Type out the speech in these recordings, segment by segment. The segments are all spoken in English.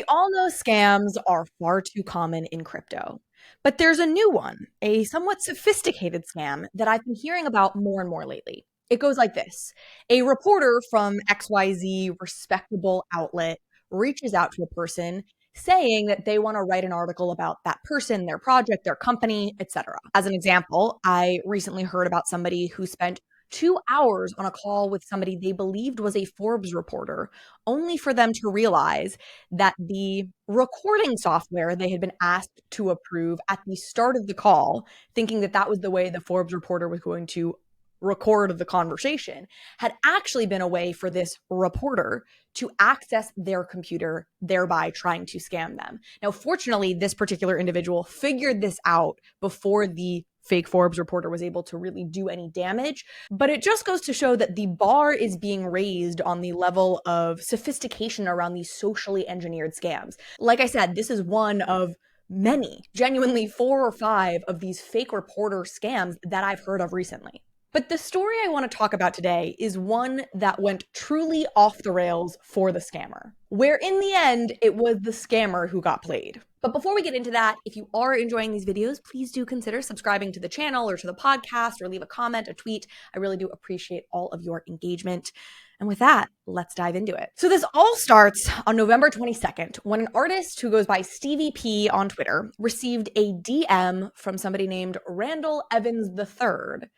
all know scams are far too common in crypto. But there's a new one, a somewhat sophisticated scam that I've been hearing about more and more lately. It goes like this. A reporter from XYZ respectable outlet reaches out to a person saying that they want to write an article about that person, their project, their company, etc. As an example, I recently heard about somebody who spent 2 hours on a call with somebody they believed was a Forbes reporter, only for them to realize that the recording software they had been asked to approve at the start of the call, thinking that that was the way the Forbes reporter was going to record the conversation, had actually been a way for this reporter to access their computer, thereby trying to scam them. Now, fortunately, this particular individual figured this out before the fake Forbes reporter was able to really do any damage. But it just goes to show that the bar is being raised on the level of sophistication around these socially engineered scams. Like I said, this is one of many, genuinely 4 or 5 of these fake reporter scams that I've heard of recently. But the story I want to talk about today is one that went truly off the rails for the scammer, where in the end, it was the scammer who got played. But before we get into that, if you are enjoying these videos, please do consider subscribing to the channel or to the podcast or leave a comment, a tweet. I really do appreciate all of your engagement. And with that, let's dive into it. So this all starts on November 22nd, when an artist who goes by Stevie P on Twitter received a DM from somebody named Randall Evans III,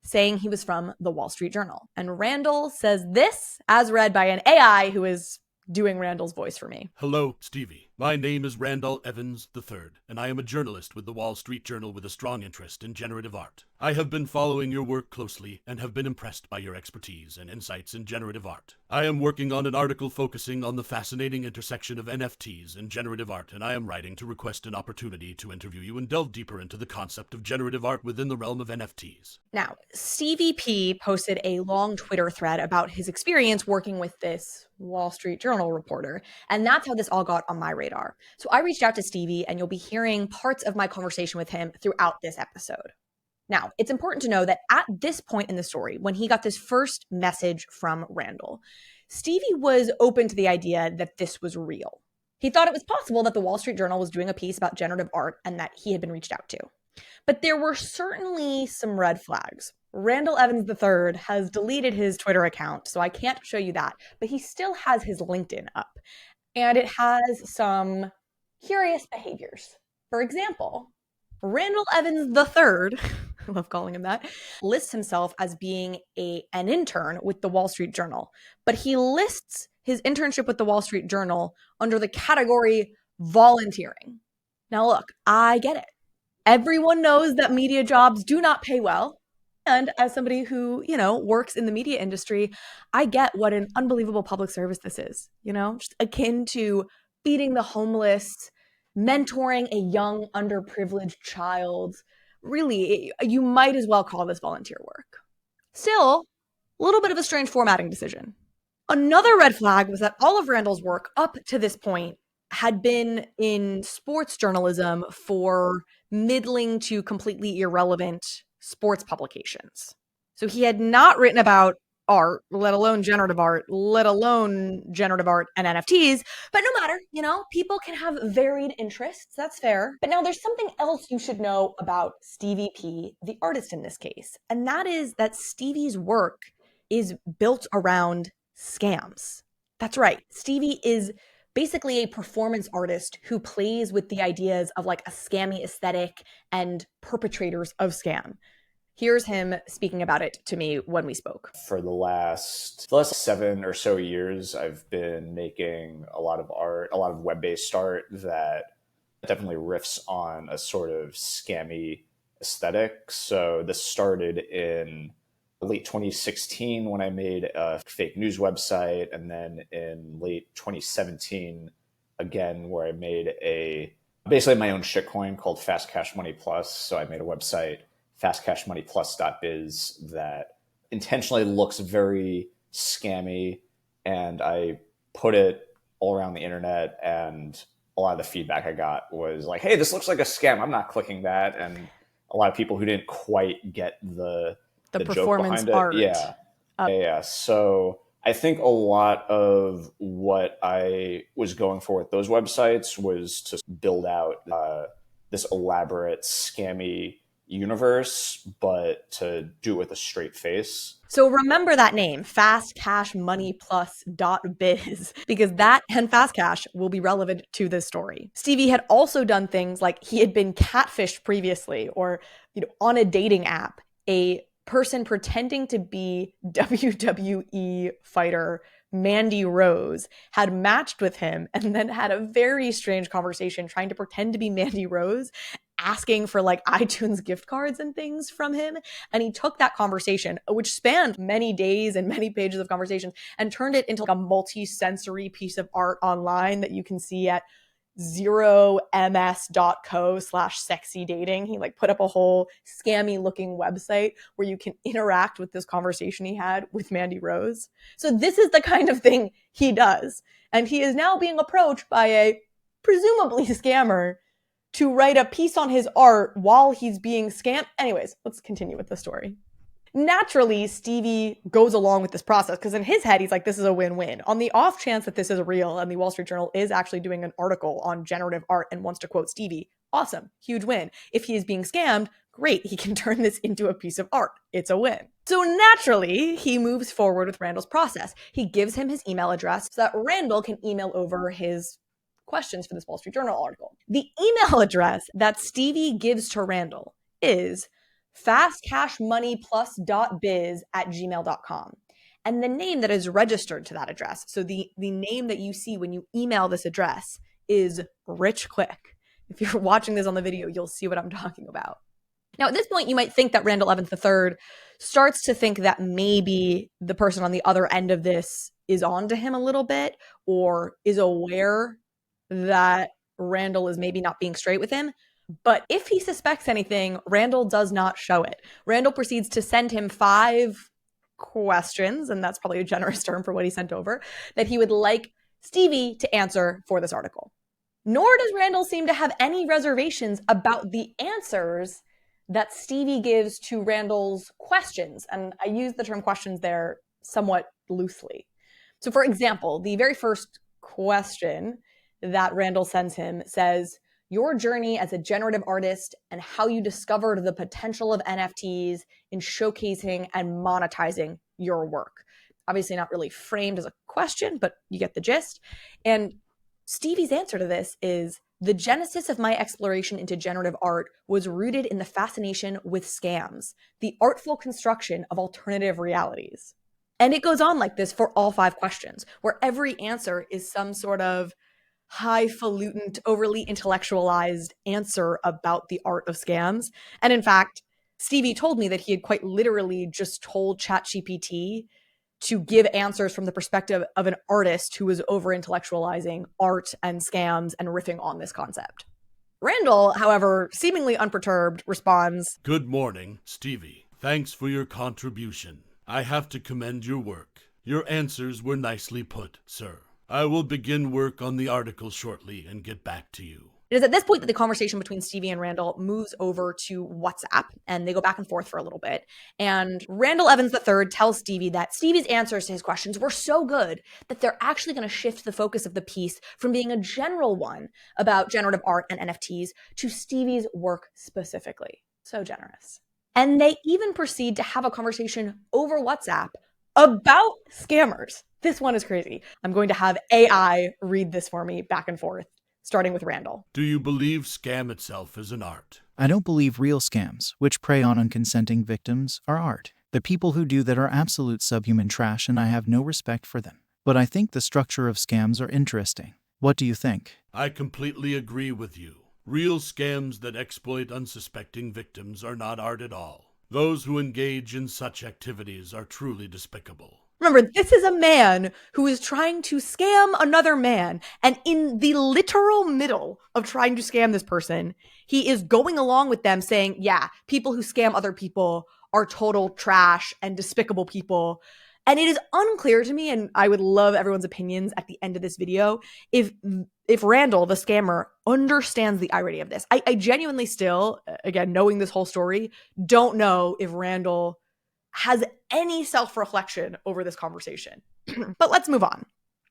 saying he was from the Wall Street Journal. And Randall says this, as read by an AI who is doing Randall's voice for me. Hello, Stevie. My name is Randall Evans III, and I am a journalist with the Wall Street Journal with a strong interest in generative art. I have been following your work closely and have been impressed by your expertise and insights in generative art. I am working on an article focusing on the fascinating intersection of NFTs and generative art, and I am writing to request an opportunity to interview you and delve deeper into the concept of generative art within the realm of NFTs. Now, Stevie P posted a long Twitter thread about his experience working with this Wall Street Journal reporter, and that's how this all got on my radar. So I reached out to Stevie, and you'll be hearing parts of my conversation with him throughout this episode. Now, it's important to know that at this point in the story, when he got this first message from Randall, Stevie was open to the idea that this was real. He thought it was possible that the Wall Street Journal was doing a piece about generative art and that he had been reached out to. But there were certainly some red flags. Randall Evans III has deleted his Twitter account, so I can't show you that, but he still has his LinkedIn up. And it has some curious behaviors. For example, Randall Evans III, I love calling him that, lists himself as being an intern with the Wall Street Journal, but he lists his internship with the Wall Street Journal under the category volunteering. Now look, I get it. Everyone knows that media jobs do not pay well. And as somebody who, works in the media industry, I get what an unbelievable public service this is, just akin to feeding the homeless, mentoring a young, underprivileged child. Really, you might as well call this volunteer work. Still, a little bit of a strange formatting decision. Another red flag was that all of Randall's work up to this point had been in sports journalism for middling to completely irrelevant sports publications. So he had not written about art, let alone generative art and NFTs. But no matter, people can have varied interests. That's fair. But now there's something else you should know about Stevie P, the artist in this case. And that is that Stevie's work is built around scams. That's right. Stevie is basically a performance artist who plays with the ideas of like a scammy aesthetic and perpetrators of scam. Here's him speaking about it to me when we spoke. For the last 7 or so years, I've been making a lot of art, a lot of web-based art that definitely riffs on a sort of scammy aesthetic. So this started in late 2016 when I made a fake news website, and then in late 2017 again where I made basically my own shitcoin called Fast Cash Money Plus. So I made a website, fastcashmoneyplus.biz, that intentionally looks very scammy, and I put it all around the internet, and a lot of the feedback I got was like, hey, this looks like a scam, I'm not clicking that. And a lot of people who didn't quite get the performance art. Yeah. So I think a lot of what I was going for with those websites was to build out this elaborate, scammy universe, but to do it with a straight face. So remember that name, fastcashmoneyplus.biz, because that and Fast Cash will be relevant to this story. Stevie had also done things like he had been catfished previously, or on a dating app, a person pretending to be WWE fighter Mandy Rose had matched with him and then had a very strange conversation trying to pretend to be Mandy Rose, asking for like iTunes gift cards and things from him. And he took that conversation, which spanned many days and many pages of conversations, and turned it into like a multi-sensory piece of art online that you can see at zeroms.co/sexy dating. He like put up a whole scammy looking website where you can interact with this conversation he had with Mandy Rose. So this is the kind of thing he does. And he is now being approached by a presumably scammer to write a piece on his art while he's being scammed. Anyways, let's continue with the story. Naturally, Stevie goes along with this process because in his head, he's like, this is a win-win. On the off chance that this is real and the Wall Street Journal is actually doing an article on generative art and wants to quote Stevie, awesome, huge win. If he is being scammed, great, he can turn this into a piece of art. It's a win. So naturally, he moves forward with Randall's process. He gives him his email address so that Randall can email over his questions for this Wall Street Journal article. The email address that Stevie gives to Randall is fastcashmoneyplus.biz@gmail.com. And the name that is registered to that address, so the name that you see when you email this address, is Rich Quick. If you're watching this on the video, you'll see what I'm talking about. Now, at this point, you might think that Randall Evans III starts to think that maybe the person on the other end of this is onto him a little bit, or is aware that Randall is maybe not being straight with him. But if he suspects anything, Randall does not show it. Randall proceeds to send him 5 questions, and that's probably a generous term for what he sent over, that he would like Stevie to answer for this article. Nor does Randall seem to have any reservations about the answers that Stevie gives to Randall's questions. And I use the term questions there somewhat loosely. So for example, the very first question that Randall sends him says, your journey as a generative artist and how you discovered the potential of NFTs in showcasing and monetizing your work. Obviously not really framed as a question, but you get the gist. And Stevie's answer to this is, the genesis of my exploration into generative art was rooted in the fascination with scams, the artful construction of alternative realities. And it goes on like this for all 5 questions, where every answer is some sort of highfalutin, overly intellectualized answer about the art of scams. And in fact, Stevie told me that he had quite literally just told ChatGPT to give answers from the perspective of an artist who was over-intellectualizing art and scams and riffing on this concept. Randall, however, seemingly unperturbed, responds, Good morning, Stevie. Thanks for your contribution. I have to commend your work. Your answers were nicely put, sir. I will begin work on the article shortly and get back to you. It is at this point that the conversation between Stevie and Randall moves over to WhatsApp, and they go back and forth for a little bit. And Randall Evans III tells Stevie that Stevie's answers to his questions were so good that they're actually going to shift the focus of the piece from being a general one about generative art and NFTs to Stevie's work specifically. So generous. And they even proceed to have a conversation over WhatsApp about scammers. This one is crazy. I'm going to have AI read this for me back and forth, starting with Randall. Do you believe scam itself is an art? I don't believe real scams, which prey on unconsenting victims, are art. The people who do that are absolute subhuman trash, and I have no respect for them. But I think the structure of scams are interesting. What do you think? I completely agree with you. Real scams that exploit unsuspecting victims are not art at all. Those who engage in such activities are truly despicable. Remember, this is a man who is trying to scam another man. And in the literal middle of trying to scam this person, he is going along with them saying, yeah, people who scam other people are total trash and despicable people. And it is unclear to me, and I would love everyone's opinions at the end of this video, if Randall, the scammer, understands the irony of this. I genuinely still, again, knowing this whole story, don't know if Randall has any self-reflection over this conversation. But let's move on.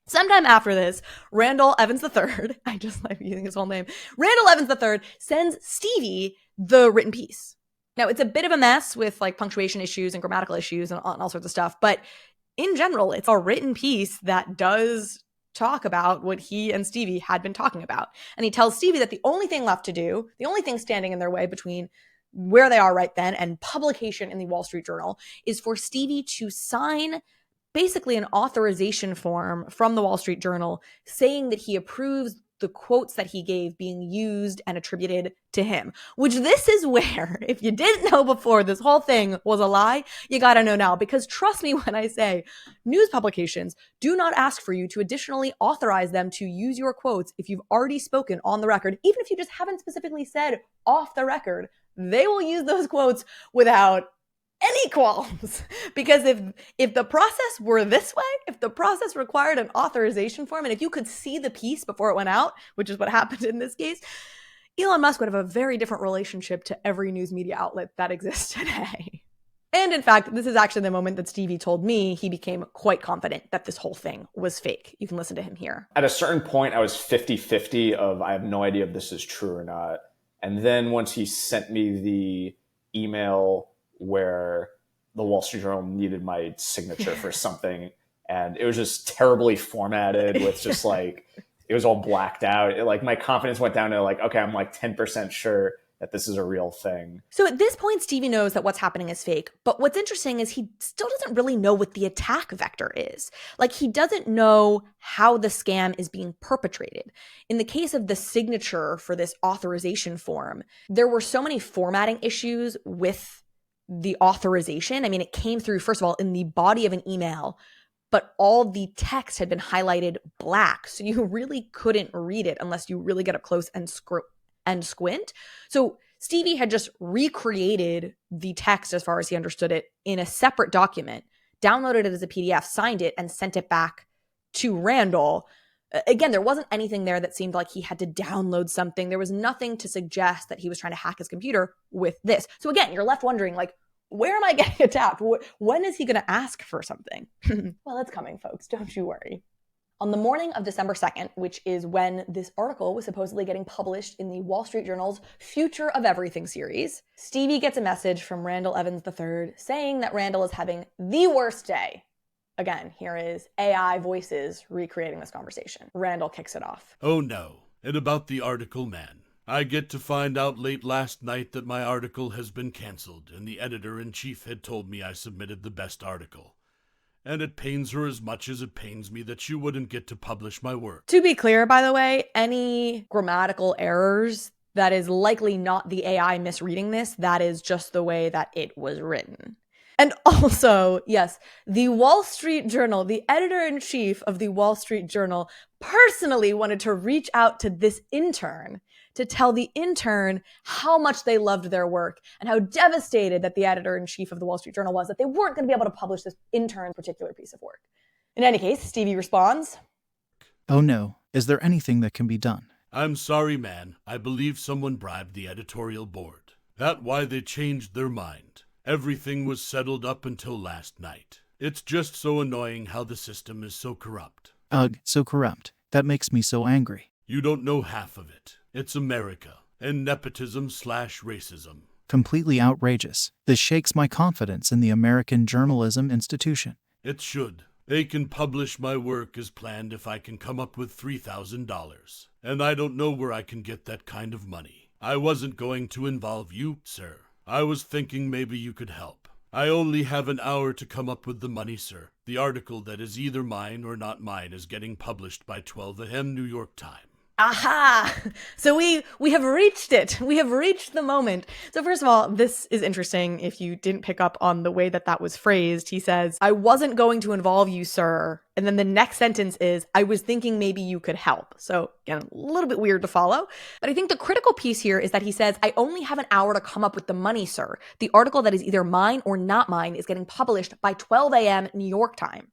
Sometime after this, Randall Evans III, I just like using his whole name, Randall Evans III sends Stevie the written piece. Now, it's a bit of a mess with like punctuation issues and grammatical issues and all sorts of stuff, but in general, it's a written piece that does talk about what he and Stevie had been talking about. And he tells Stevie that the only thing left to do, the only thing standing in their way between where they are right then and publication in the Wall Street Journal is for Stevie to sign basically an authorization form from the Wall Street Journal saying that he approves the quotes that he gave being used and attributed to him, which this is where, if you didn't know before this whole thing was a lie, you gotta know now, because trust me when I say news publications do not ask for you to additionally authorize them to use your quotes if you've already spoken on the record, even if you just haven't specifically said off the record, they will use those quotes without any qualms. Because if the process were this way, if the process required an authorization form, and if you could see the piece before it went out, which is what happened in this case, Elon Musk would have a very different relationship to every news media outlet that exists today. And in fact, this is actually the moment that Stevie told me he became quite confident that this whole thing was fake. You can listen to him here. At a certain point, I was 50-50 of I have no idea if this is true or not. And then once he sent me the email where the Wall Street Journal needed my signature for something, and it was just terribly formatted with just like, it was all blacked out. Like my confidence went down to like, okay, I'm like 10% sure that this is a real thing. So at this point, Stevie knows that what's happening is fake. But what's interesting is he still doesn't really know what the attack vector is. Like he doesn't know how the scam is being perpetrated. In the case of the signature for this authorization form, there were so many formatting issues with the authorization. I mean, it came through, first of all, in the body of an email, but all the text had been highlighted black. So you really couldn't read it unless you really get up close and squint. So Stevie had just recreated the text as far as he understood it in a separate document, downloaded it as a PDF, signed it, and sent it back to Randall. Again, there wasn't anything there that seemed like he had to download something. There was nothing to suggest that he was trying to hack his computer with this. So again, you're left wondering, like, where am I getting attacked? When is he going to ask for something? Well, it's coming, folks. Don't you worry. On the morning of December 2nd, which is when this article was supposedly getting published in the Wall Street Journal's Future of Everything series, Stevie gets a message from Randall Evans III saying that Randall is having the worst day. Again, here is AI voices recreating this conversation. Randall kicks it off. Oh no, and about the article, man. I get to find out late last night that my article has been canceled, and the editor-in-chief had told me I submitted the best article. And it pains her as much as it pains me that you wouldn't get to publish my work. To be clear, by the way, any grammatical errors, that is likely not the AI misreading this. That is just the way that it was written. And also, yes, the Wall Street Journal, the editor-in-chief of the Wall Street Journal, personally wanted to reach out to this intern to tell the intern how much they loved their work and how devastated that the editor-in-chief of the Wall Street Journal was that they weren't going to be able to publish this intern's particular piece of work. In any case, Stevie responds, Oh no, is there anything that can be done? I'm sorry, man. I believe someone bribed the editorial board. That's why they changed their mind. Everything was settled up until last night. It's just so annoying how the system is so corrupt. Ugh, so corrupt. That makes me so angry. You don't know half of it. It's America, and nepotism/racism. Completely outrageous. This shakes my confidence in the American journalism institution. It should. They can publish my work as planned if I can come up with $3,000. And I don't know where I can get that kind of money. I wasn't going to involve you, sir. I was thinking maybe you could help. I only have an hour to come up with the money, sir. The article that is either mine or not mine is getting published by 12 a.m. New York time. Aha! So we have reached it. We have reached the moment. So first of all, this is interesting. If you didn't pick up on the way that that was phrased, he says, I wasn't going to involve you, sir. And then the next sentence is, I was thinking maybe you could help. So again, a little bit weird to follow. But I think the critical piece here is that he says, I only have an hour to come up with the money, sir. The article that is either mine or not mine is getting published by 12 a.m. New York time.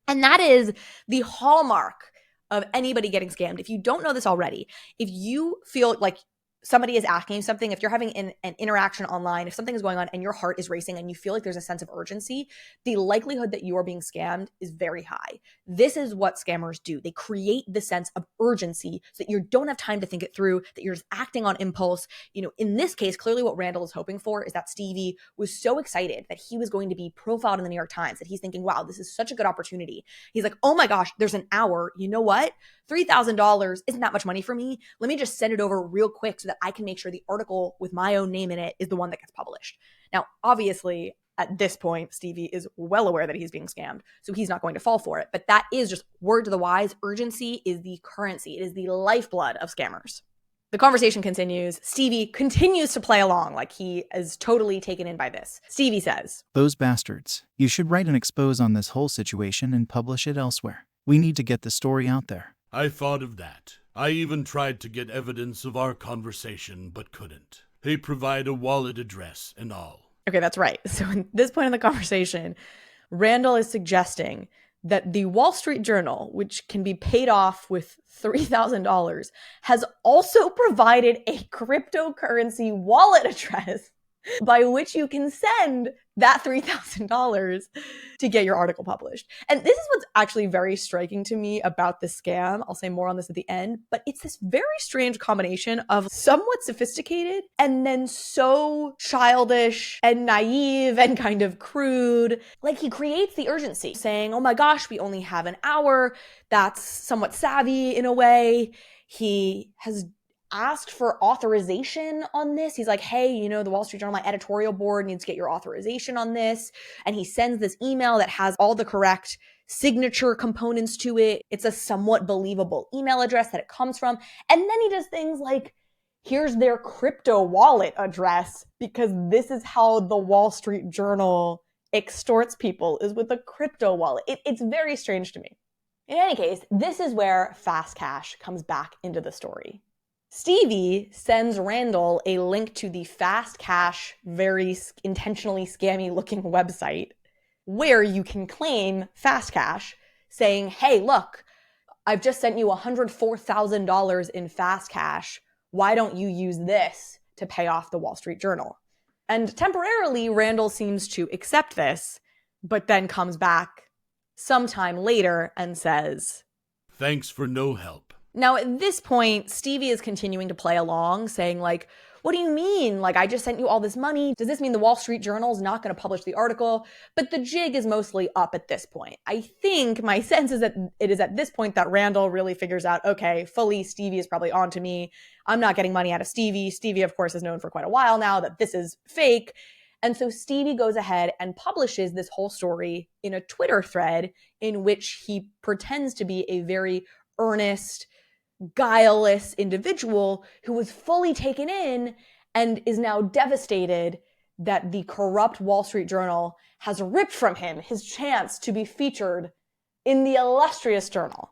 And that is the hallmark of anybody getting scammed. If you don't know this already, if you feel like somebody is asking you something, if you're having an interaction online, if something is going on and your heart is racing and you feel like there's a sense of urgency, the likelihood that you are being scammed is very high. This is what scammers do. They create the sense of urgency so that you don't have time to think it through, that you're just acting on impulse. In this case, clearly what Randall is hoping for is that Stevie was so excited that he was going to be profiled in the New York Times that he's thinking, wow, this is such a good opportunity. He's like, oh my gosh, there's an hour. You know what? $3,000 isn't that much money for me. Let me just send it over real quick so that I can make sure the article with my own name in it is the one that gets published. Now, obviously, at this point, Stevie is well aware that he's being scammed, so he's not going to fall for it. But that is just word to the wise. Urgency is the currency. It is the lifeblood of scammers. The conversation continues. Stevie continues to play along like he is totally taken in by this. Stevie says, Those bastards. You should write an expose on this whole situation and publish it elsewhere. We need to get the story out there. I thought of that. I even tried to get evidence of our conversation, but couldn't. They provide a wallet address and all. Okay, that's right. So at this point in the conversation, Randall is suggesting that the Wall Street Journal, which can be paid off with $3,000, has also provided a cryptocurrency wallet address by which you can send that $3,000 to get your article published. And this is what's actually very striking to me about the scam. I'll say more on this at the end, but it's this very strange combination of somewhat sophisticated and then so childish and naive and kind of crude. Like, he creates the urgency saying, oh my gosh, we only have an hour. That's somewhat savvy in a way. He has asked for authorization on this. He's like, hey, the Wall Street Journal, my editorial board needs to get your authorization on this. And he sends this email that has all the correct signature components to it. It's a somewhat believable email address that it comes from. And then he does things like, here's their crypto wallet address, because this is how the Wall Street Journal extorts people, is with a crypto wallet. It's very strange to me. In any case, this is where Fast Cash comes back into the story. Stevie sends Randall a link to the Fast Cash, very intentionally scammy looking website where you can claim Fast Cash, saying, hey, look, I've just sent you $104,000 in Fast Cash. Why don't you use this to pay off the Wall Street Journal? And temporarily, Randall seems to accept this, but then comes back sometime later and says, thanks for no help. Now, at this point, Stevie is continuing to play along, saying like, what do you mean? Like, I just sent you all this money. Does this mean the Wall Street Journal is not going to publish the article? But the jig is mostly up at this point. I think my sense is that it is at this point that Randall really figures out, okay, fully Stevie is probably on to me. I'm not getting money out of Stevie. Stevie, of course, is known for quite a while now that this is fake. And so Stevie goes ahead and publishes this whole story in a Twitter thread in which he pretends to be a very earnest, guileless individual who was fully taken in and is now devastated that the corrupt Wall Street Journal has ripped from him his chance to be featured in the illustrious journal.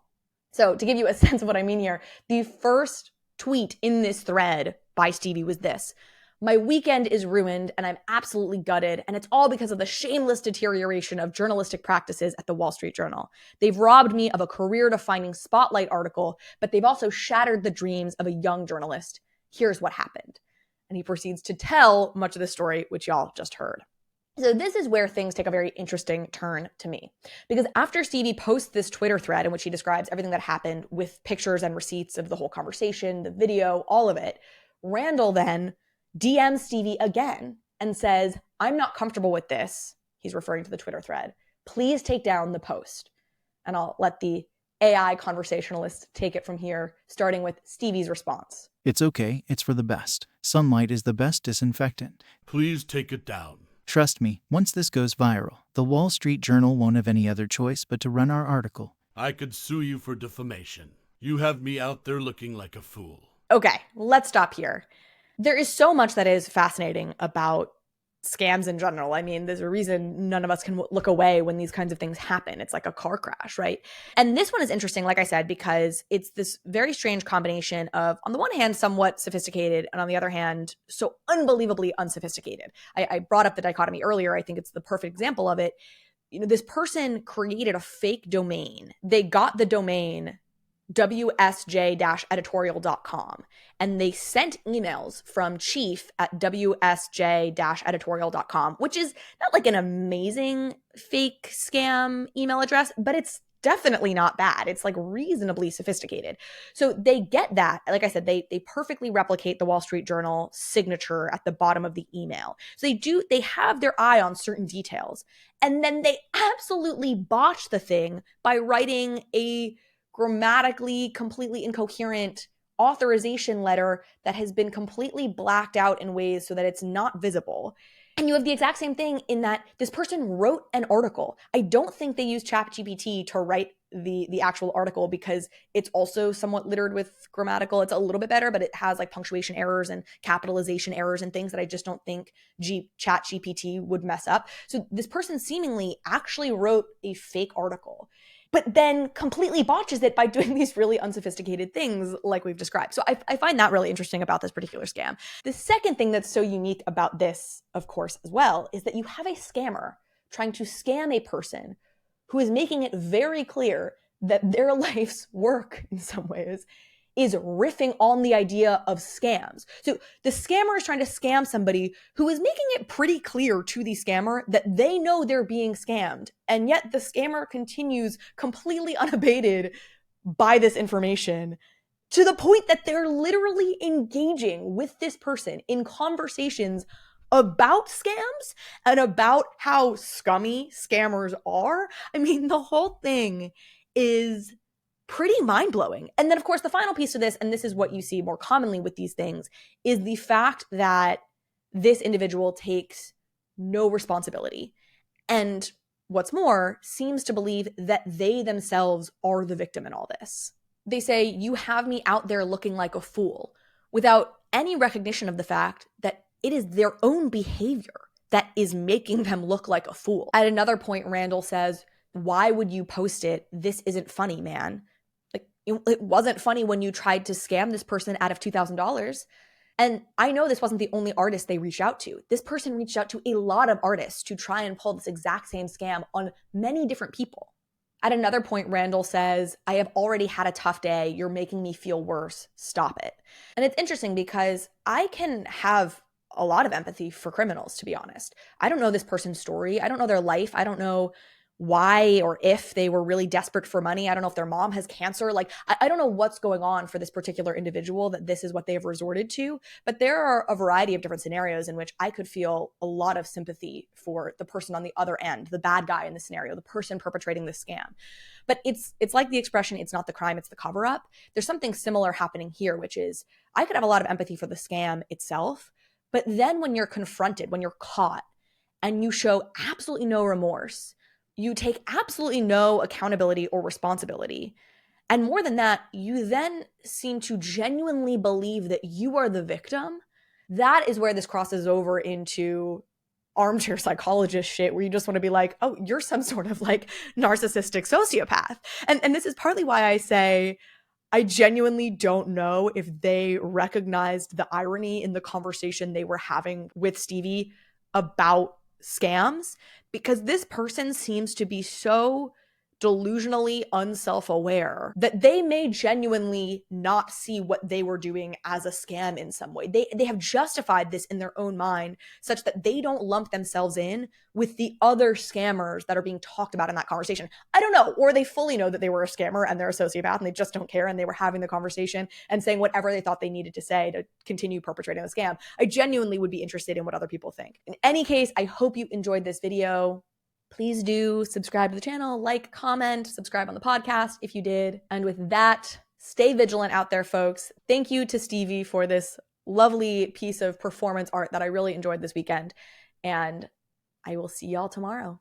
So to give you a sense of what I mean here, the first tweet in this thread by Stevie was this: my weekend is ruined and I'm absolutely gutted, and it's all because of the shameless deterioration of journalistic practices at the Wall Street Journal. They've robbed me of a career-defining spotlight article, but they've also shattered the dreams of a young journalist. Here's what happened. And he proceeds to tell much of the story, which y'all just heard. So this is where things take a very interesting turn to me. Because after Stevie posts this Twitter thread in which he describes everything that happened with pictures and receipts of the whole conversation, the video, all of it, Randall then DMs Stevie again and says, I'm not comfortable with this. He's referring to the Twitter thread. Please take down the post. And I'll let the AI conversationalist take it from here, starting with Stevie's response. It's okay. It's for the best. Sunlight is the best disinfectant. Please take it down. Trust me, once this goes viral, the Wall Street Journal won't have any other choice but to run our article. I could sue you for defamation. You have me out there looking like a fool. Okay, let's stop here. There is so much that is fascinating about scams in general. I mean, there's a reason none of us can look away when these kinds of things happen. It's like a car crash, right? And this one is interesting, like I said, because it's this very strange combination of, on the one hand, somewhat sophisticated, and on the other hand, so unbelievably unsophisticated. I brought up the dichotomy earlier. I think it's the perfect example of it. This person created a fake domain. They got the domain wsj-editorial.com. And they sent emails from chief at wsj-editorial.com, which is not like an amazing fake scam email address, but it's definitely not bad. It's like reasonably sophisticated. So they get that. Like I said, they perfectly replicate the Wall Street Journal signature at the bottom of the email. So they have their eye on certain details. And then they absolutely botch the thing by writing a grammatically completely incoherent authorization letter that has been completely blacked out in ways so that it's not visible. And you have the exact same thing in that this person wrote an article. I don't think they used ChatGPT to write the actual article because it's also somewhat littered with grammatical. It's a little bit better, but it has like punctuation errors and capitalization errors and things that I just don't think ChatGPT would mess up. So this person seemingly actually wrote a fake article, but then completely botches it by doing these really unsophisticated things like we've described. So I find that really interesting about this particular scam. The second thing that's so unique about this, of course, as well, is that you have a scammer trying to scam a person who is making it very clear that their life's work, in some ways, is riffing on the idea of scams. So the scammer is trying to scam somebody who is making it pretty clear to the scammer that they know they're being scammed. And yet the scammer continues completely unabated by this information to the point that they're literally engaging with this person in conversations about scams and about how scummy scammers are. I mean, the whole thing is pretty mind-blowing. And then, of course, the final piece of this, and this is what you see more commonly with these things, is the fact that this individual takes no responsibility. And what's more, seems to believe that they themselves are the victim in all this. They say, you have me out there looking like a fool, without any recognition of the fact that it is their own behavior that is making them look like a fool. At another point, Randall says, why would you post it? This isn't funny, man. It wasn't funny when you tried to scam this person out of $2,000. And I know this wasn't the only artist they reached out to. This person reached out to a lot of artists to try and pull this exact same scam on many different people. At another point, Randall says, I have already had a tough day. You're making me feel worse. Stop it. And it's interesting because I can have a lot of empathy for criminals, to be honest. I don't know this person's story. I don't know their life. I don't know why or if they were really desperate for money. I don't know if their mom has cancer. Like, I don't know what's going on for this particular individual that this is what they have resorted to. But there are a variety of different scenarios in which I could feel a lot of sympathy for the person on the other end, the bad guy in the scenario, the person perpetrating the scam. But it's like the expression, it's not the crime, it's the cover up. There's something similar happening here, which is I could have a lot of empathy for the scam itself. But then when you're confronted, when you're caught and you show absolutely no remorse, you take absolutely no accountability or responsibility. And more than that, you then seem to genuinely believe that you are the victim. That is where this crosses over into armchair psychologist shit, where you just want to be like, oh, you're some sort of like narcissistic sociopath. And this is partly why I say I genuinely don't know if they recognized the irony in the conversation they were having with Stevie about scams, because this person seems to be so delusionally unself-aware that they may genuinely not see what they were doing as a scam in some way. They have justified this in their own mind such that they don't lump themselves in with the other scammers that are being talked about in that conversation. I don't know. Or they fully know that they were a scammer and they're a sociopath and they just don't care and they were having the conversation and saying whatever they thought they needed to say to continue perpetrating the scam. I genuinely would be interested in what other people think. In any case, I hope you enjoyed this video. Please do subscribe to the channel, like, comment, subscribe on the podcast if you did. And with that, stay vigilant out there, folks. Thank you to Stevie for this lovely piece of performance art that I really enjoyed this weekend. And I will see y'all tomorrow.